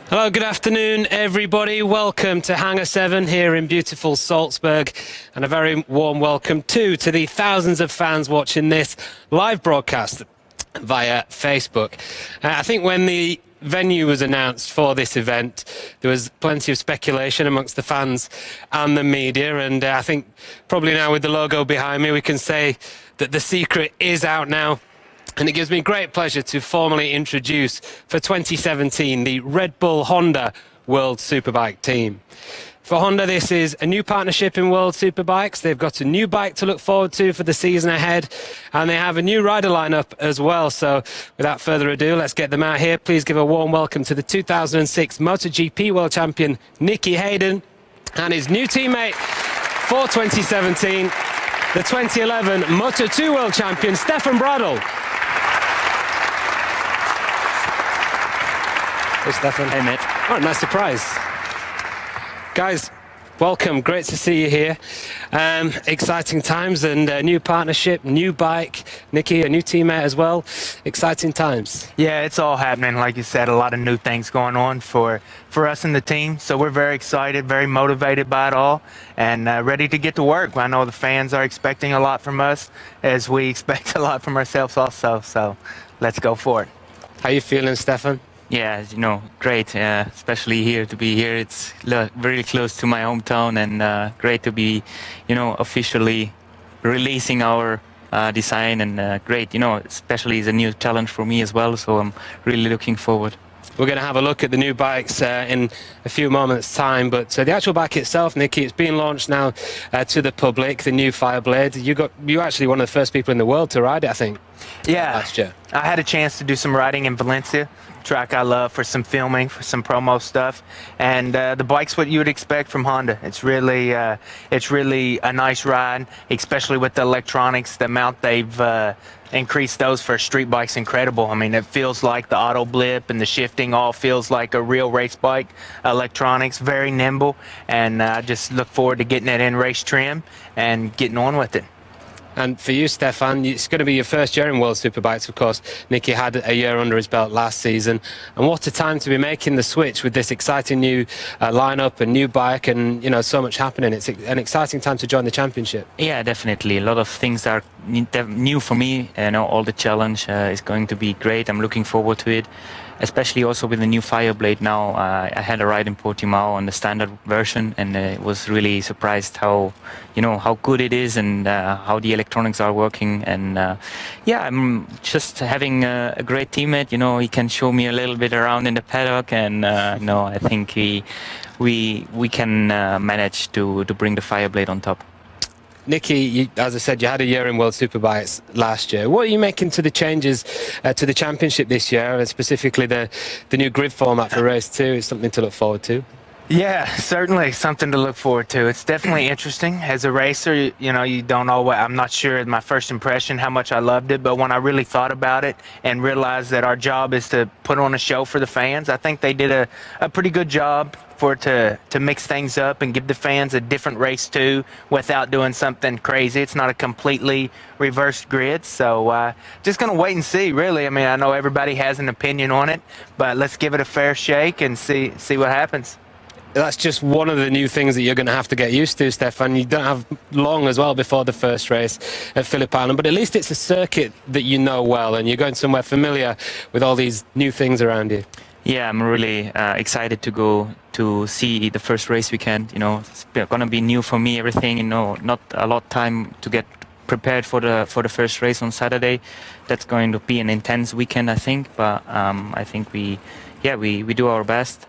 Hello, good afternoon, everybody. Welcome to Hangar-7 here in beautiful Salzburg, and a very warm welcome too to the thousands of fans watching this live broadcast via Facebook. I think when the venue was announced for this event, there was plenty of speculation amongst the fans and the media, and I think probably now with the logo behind me, we can say that the secret is out now. And it gives me great pleasure to formally introduce for 2017 the Red Bull Honda World Superbike team. For Honda, this is a new partnership in World Superbikes. They've got a new bike to look forward to for the season ahead, and they have a new rider lineup as well. So without further ado, let's get them out here. Please give a warm welcome to the 2006 MotoGP World Champion Nicky Hayden and his new teammate for 2017, the 2011 Moto2 World Champion Stefan Bradl. Hey, Stefan. Hey, mate. Oh, nice surprise. Guys, welcome. Great to see you here. Exciting times and a new partnership, new bike. Nicky, a new teammate as well. Exciting times. Yeah, it's all happening. Like you said, a lot of new things going on for us in the team. So we're very excited, very motivated by it all, and ready to get to work. I know the fans are expecting a lot from us, as we expect a lot from ourselves also. So let's go for it. How you feeling, Stefan? Yeah, you know, great, especially here to be here. It's very close to my hometown, and great to be, you know, officially releasing our design, and great, you know, especially is a new challenge for me as well, so I'm really looking forward. We're going to have a look at the new bikes in a few moments' time, but the actual bike itself, Nicky, it's being launched now to the public, the new Fireblade. You actually one of the first people in the world to ride it, I think. Yeah, last year. I had a chance to do some riding in Valencia, track I love, for some filming, for some promo stuff, and the bike's what you would expect from Honda. It's really a nice ride, especially with the electronics. The amount they've increased those for street bikes, incredible. I mean, it feels like the auto blip and the shifting all feels like a real race bike. Electronics, very nimble, and I just look forward to getting it in race trim and getting on with it. And for you, Stefan, it's going to be your first year in World Superbikes, of course. Nicky had a year under his belt last season. And what a time to be making the switch with this exciting new lineup, a new bike, and, you know, so much happening. It's an exciting time to join the championship. Yeah, definitely. A lot of things are new for me. You know, all the challenge is going to be great. I'm looking forward to it, especially also with the new Fireblade now. I had a ride in Portimao on the standard version, and was really surprised how, you know, how good it is, and how the electronics are working. And yeah, I'm just having a great teammate. You know, he can show me a little bit around in the paddock, and no, I think we can manage to bring the Fireblade on top. Nicky, as I said, you had a year in World Superbikes last year. What are you making to the changes to the championship this year, and specifically the new grid format for race 2? Is something to look forward to? Yeah, certainly something to look forward to. It's definitely interesting. As a racer, you know, you don't always, I'm not sure my first impression how much I loved it, but when I really thought about it and realized that our job is to put on a show for the fans, I think they did a pretty good job for it to mix things up and give the fans a different race too, without doing something crazy. It's not a completely reversed grid, so just gonna wait and see, really. I mean, I know everybody has an opinion on it, but let's give it a fair shake and see what happens. That's just one of the new things that you're going to have to get used to, Stefan. You don't have long as well before the first race at Phillip Island, but at least it's a circuit that you know well, and you're going somewhere familiar with all these new things around you. Yeah, I'm really excited to go to see the first race weekend. You know, it's going to be new for me, everything. You know, not a lot of time to get prepared for the first race on Saturday. That's going to be an intense weekend, I think. But I think we do our best.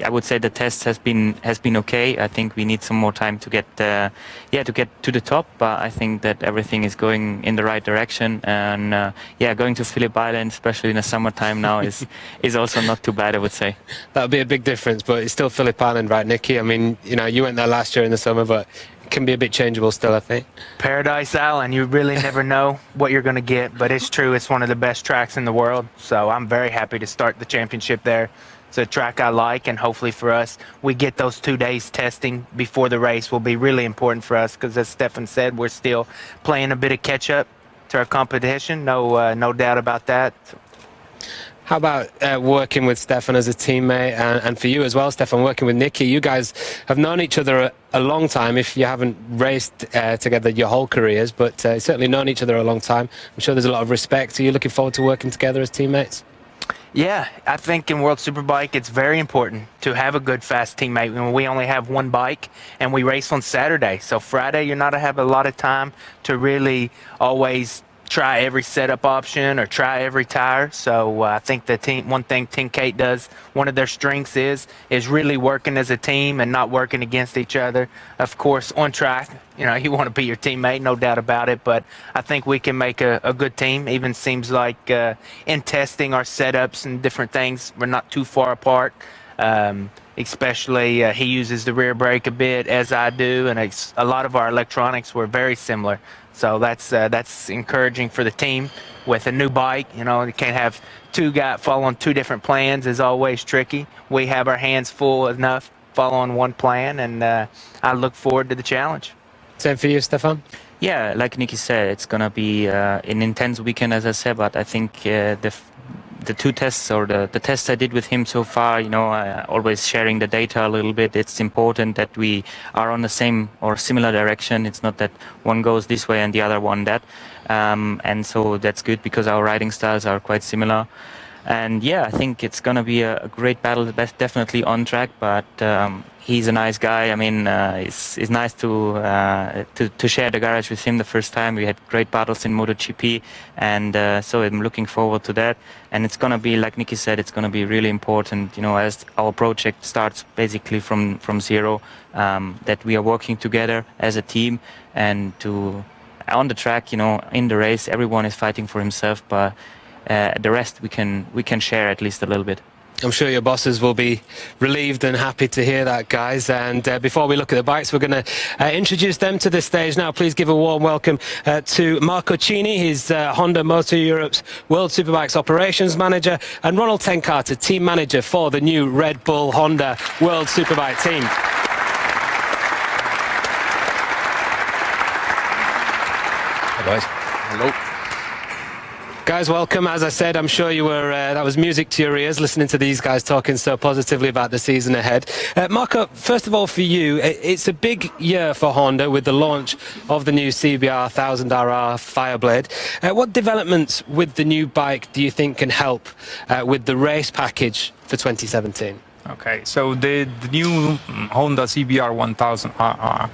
I would say the test has been okay. I think we need some more time to get to the top, but I think that everything is going in the right direction. And going to Phillip Island, especially in the summertime now, is also not too bad, I would say. That would be a big difference, but it's still Phillip Island, right, Nicky? I mean, you know, you went there last year in the summer, but it can be a bit changeable still, I think. Paradise Island, you really never know what you're going to get, but it's true, it's one of the best tracks in the world, so I'm very happy to start the championship there. It's a track I like, and hopefully for us, we get those 2 days testing before the race will be really important for us, because as Stefan said, we're still playing a bit of catch-up to our competition, no doubt about that. How about working with Stefan as a teammate, and for you as well, Stefan, working with Nicky? You guys have known each other a long time, if you haven't raced together your whole careers, but certainly known each other a long time. I'm sure there's a lot of respect. Are you looking forward to working together as teammates? Yeah, I think in World Superbike it's very important to have a good, fast teammate. We only have one bike and we race on Saturday. So Friday you're not going to have a lot of time to really always try every setup option or try every tire. So I think the team, one thing Team Kate does, one of their strengths is really working as a team and not working against each other. Of course, on track, you know, you want to be your teammate, no doubt about it, but I think we can make a good team. Even seems like in testing our setups and different things, we're not too far apart. Especially he uses the rear brake a bit, as I do, and a lot of our electronics were very similar. So that's encouraging for the team with a new bike. You know, you can't have two guys following two different plans, is always tricky. We have our hands full enough following one plan, and I look forward to the challenge. Same for you, Stefan? Yeah, like Nicky said, it's gonna be an intense weekend, as I said. But I think the two tests, or the tests I did with him so far, you know, always sharing the data a little bit. It's important that we are on the same or similar direction. It's not that one goes this way and the other one that. And so that's good because our riding styles are quite similar. And yeah, I think it's gonna be a great battle. Definitely on track, but he's a nice guy. I mean, it's nice to share the garage with him the first time. We had great battles in MotoGP, and so I'm looking forward to that. And it's gonna be, like Nicky said, it's gonna be really important, you know, as our project starts basically from zero, that we are working together as a team, and on the track, you know, in the race, everyone is fighting for himself, but the rest we can share at least a little bit. I'm sure your bosses will be relieved and happy to hear that, guys. And before we look at the bikes, we're going to introduce them to the stage now. Please give a warm welcome to Marco Cini. He's Honda Motor Europe's World Superbikes Operations Manager, and Ronald Tencarter, Team Manager for the new Red Bull Honda World Superbike team. Hi, guys. Hello. Guys, welcome. As I said, I'm sure you were, that was music to your ears, listening to these guys talking so positively about the season ahead. Marco, first of all, for you, it's a big year for Honda with the launch of the new CBR1000RR Fireblade. What developments with the new bike do you think can help with the race package for 2017? Okay, so the new Honda CBR1000RR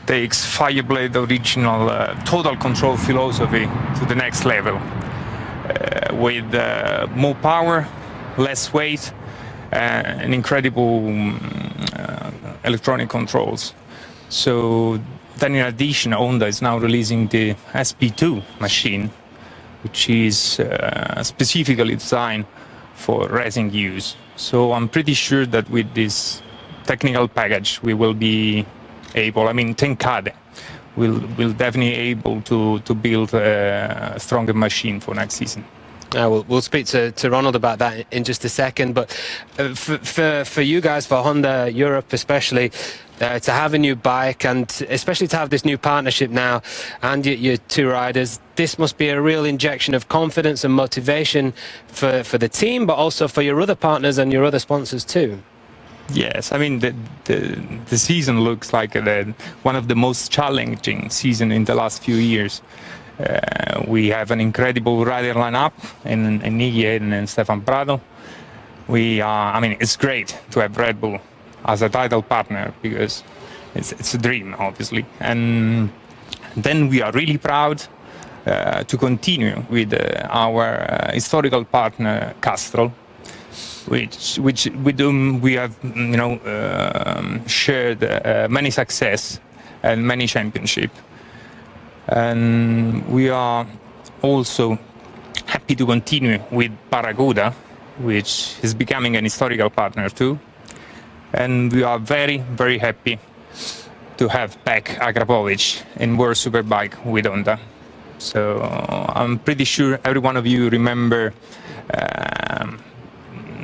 takes Fireblade original total control philosophy to the next level. With more power, less weight, and incredible electronic controls. So then in addition, Honda is now releasing the SP2 machine, which is specifically designed for racing use. So I'm pretty sure that with this technical package we will be able, I mean Tenkade will definitely able to build a stronger machine for next season. We'll speak to Ronald about that in just a second, but for you guys, for Honda Europe especially, to have a new bike and especially to have this new partnership now and your two riders, this must be a real injection of confidence and motivation for the team, but also for your other partners and your other sponsors too. Yes, I mean the season looks like one of the most challenging season in the last few years. We have an incredible rider lineup in Nicky, Hayden, and Stefan Bradl. I mean, it's great to have Red Bull as a title partner because it's a dream, obviously. And then we are really proud to continue with our historical partner Castrol, with whom we have, you know, shared many success and many championship. And we are also happy to continue with Barracuda, which is becoming an historical partner too. And we are very, very happy to have back Akrapovic in World Superbike with Honda. So I'm pretty sure every one of you remember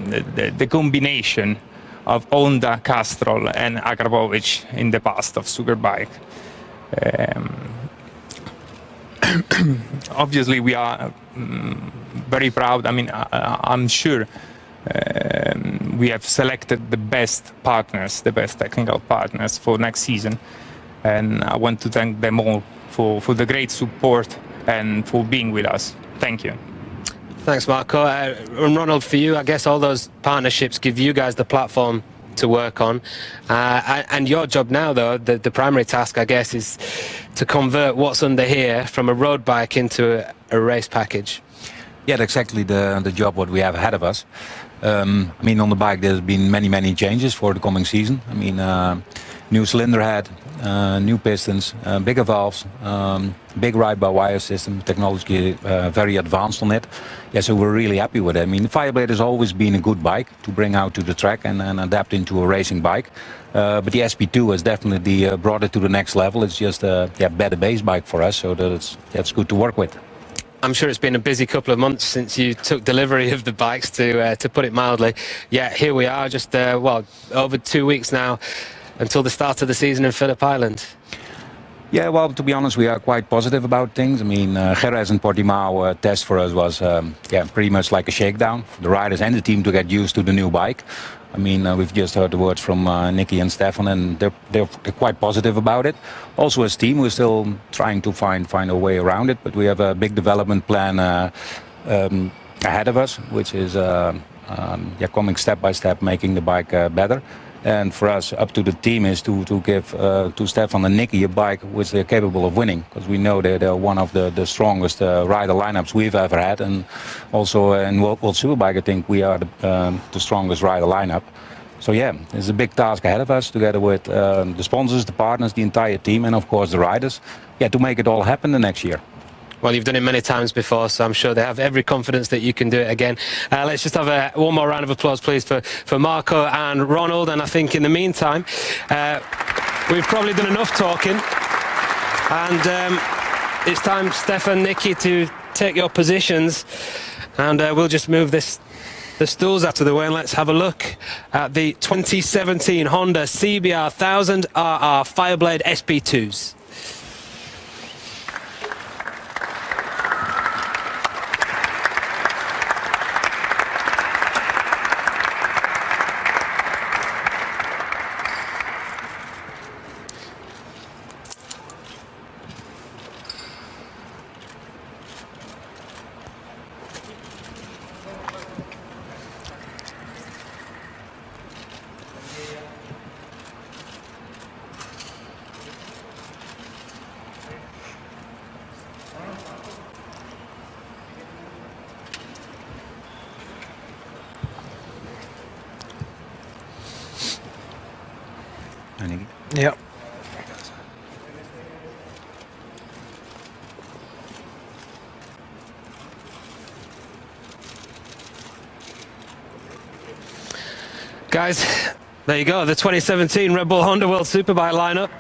the combination of Honda, Castrol and Akrapovic in the past of Superbike. Obviously we are very proud. I mean, I'm sure we have selected the best partners, the best technical partners for next season. And I want to thank them all for the great support and for being with us. Thank you. Thanks, Marco. And Ronald, for you, I guess all those partnerships give you guys the platform to work on. And your job now, though, the primary task, I guess, is to convert what's under here from a road bike into a race package. Yeah, that's exactly the job what we have ahead of us. I mean, on the bike there's been many changes for the coming season. I mean, new cylinder head, new pistons, bigger valves, big ride-by-wire system, technology very advanced on it. Yeah, so we're really happy with it. I mean, the Fireblade has always been a good bike to bring out to the track and adapt into a racing bike. But the SP2 has definitely brought it to the next level. It's just a better base bike for us, so that's good to work with. I'm sure it's been a busy couple of months since you took delivery of the bikes, to put it mildly. Yeah, here we are, just over 2 weeks now until the start of the season in Phillip Island. Yeah, well, to be honest, we are quite positive about things. I mean, Jerez and Portimao test for us was pretty much like a shakedown for the riders and the team to get used to the new bike. I mean, we've just heard the words from Nicky and Stefan, and they're quite positive about it. Also, as team, we're still trying to find a way around it, but we have a big development plan ahead of us, which is coming step by step, making the bike better. And for us, up to the team is to give to Stefan and Nicky a bike which they're capable of winning, because we know they're one of the strongest rider lineups we've ever had, and also in World Superbike I think we are the strongest rider lineup. So yeah, it's a big task ahead of us together with the sponsors, the partners, the entire team, and of course the riders, to make it all happen the next year. Well, you've done it many times before, so I'm sure they have every confidence that you can do it again. Let's just have one more round of applause, please, for Marco and Ronald. And I think in the meantime, we've probably done enough talking. And it's time, Stefan, Nicky, to take your positions. And we'll just move the stools out of the way, and let's have a look at the 2017 Honda CBR1000RR Fireblade SP2s. Yep. Guys, there you go, the 2017 Red Bull Honda World Superbike lineup.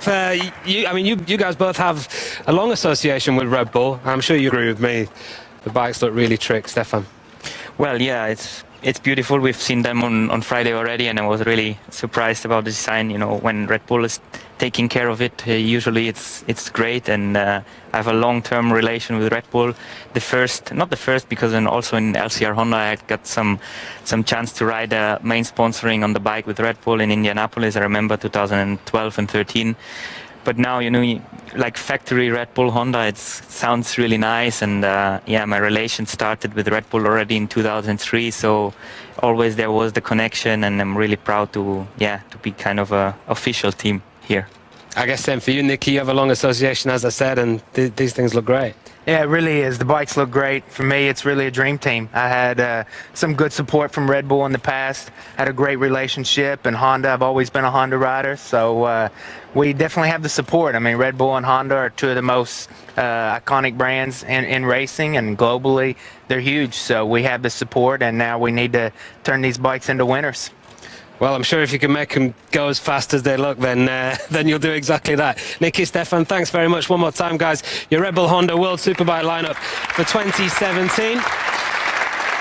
You guys both have a long association with Red Bull. I'm sure you agree with me. The bikes look really trick, Stefan. Well, yeah, it's beautiful. We've seen them on Friday already, and I was really surprised about the design. You know, when Red Bull is taking care of it, usually it's great. And I have a long-term relation with Red Bull. Not the first, because then also in LCR Honda I got some chance to ride main sponsoring on the bike with Red Bull in Indianapolis. I remember 2012 and 13. But now, you know, like factory Red Bull Honda, it sounds really nice. And my relation started with Red Bull already in 2003. So always there was the connection, and I'm really proud to be kind of a official team here. I guess same for you, Nicky. You have a long association, as I said, and these things look great. Yeah, it really is. The bikes look great. For me, it's really a dream team. I had some good support from Red Bull in the past, had a great relationship, and Honda, I've always been a Honda rider, so we definitely have the support. I mean, Red Bull and Honda are two of the most iconic brands in racing, and globally, they're huge. So we have the support, and now we need to turn these bikes into winners. Well, I'm sure if you can make them go as fast as they look, then you'll do exactly that. Nicky, Stefan, thanks very much one more time, guys. Your Red Bull Honda World Superbike lineup for 2017.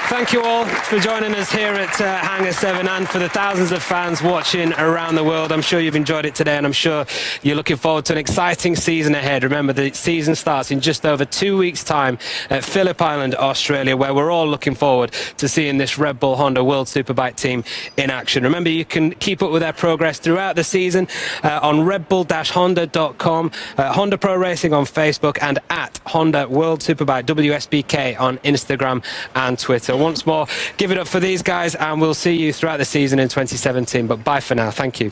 Thank you all for joining us here at Hangar-7 and for the thousands of fans watching around the world. I'm sure you've enjoyed it today and I'm sure you're looking forward to an exciting season ahead. Remember, the season starts in just over 2 weeks' time at Phillip Island, Australia, where we're all looking forward to seeing this Red Bull Honda World Superbike team in action. Remember, you can keep up with their progress throughout the season on redbull-honda.com, Honda Pro Racing on Facebook, and at Honda World Superbike WSBK on Instagram and Twitter. Once more, give it up for these guys and we'll see you throughout the season in 2017. But bye for now. Thank you.